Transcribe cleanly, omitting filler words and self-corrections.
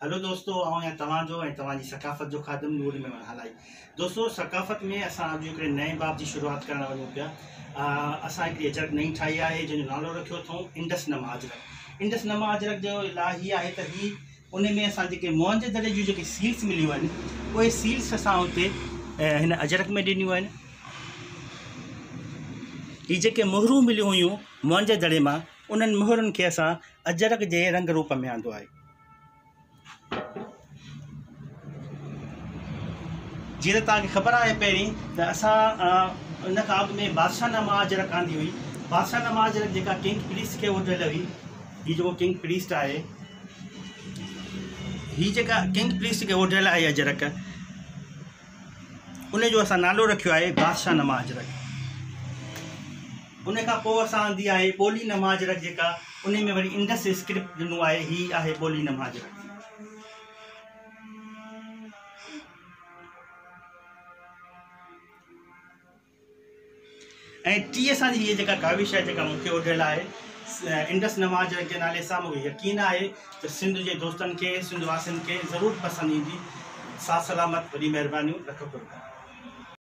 Hello दोस्तों, आऊँ या तव्हांजो ऐं तव्हांजी सकाफ़त जो खादम नूर में हलाई। दोस्तों, सकाफ़त में असां अॼु हिकिड़े नए बाब जी शुरूआत करण वञूं पिया। असां हिकिड़ी अजरक नई ठाही आहे जंहिंजो नालो रखियो अथऊं इंडस नमा अजरक। इंडस नमा अजरक जो इलाही आहे त ही उन में असां जेके मुंहिंजे दड़े जूं जेके सील्स मिलियूं आहिनि उहे सील्स असां हुते हिन अजरक में ॾिनियूं आहिनि। ही जेके मुहरूं मिलियूं हुयूं मुंहिंजे दड़े मां, उन्हनि मुहरुनि खे असां अजरक जे रंग रूप में आंदो आहे। जीअं त तव्हांखे ख़बर आहे पहिरीं त असां इन खां अॻु में बादशाह नमा अजरक आंदी हुई। बादशाह नमा अजरक जेका किंग प्रीस्ट खे उॾियल हुई, हीअ जेको किंग प्रीस्ट आहे, हीअ जेका किंग प्रीस्ट खे उॾियल आहे अजरक, उनजो असां नालो रखियो आहे बादशाह नमा अजरक। उन खां पोइ असां आंदी आहे ॿोली नमा अजरक, जेका उन में वरी इंडस स्क्रिप्ट ॾिनो आहे। हीअ आहे ॿोली नमा अजरक। ऐं टी असांजी हीअ जेका काविश आहे जेका मूंखे उॾियल आहे इंडस नमा अजरक जे नाले सां, मूंखे यकीन आहे त सिंध जे दोस्तनि खे, सिंध वासियुनि खे ज़रूरु पसंदि ईंदी। साथ सलामत, वॾी महिरबानियूं, रखो कुर्बान।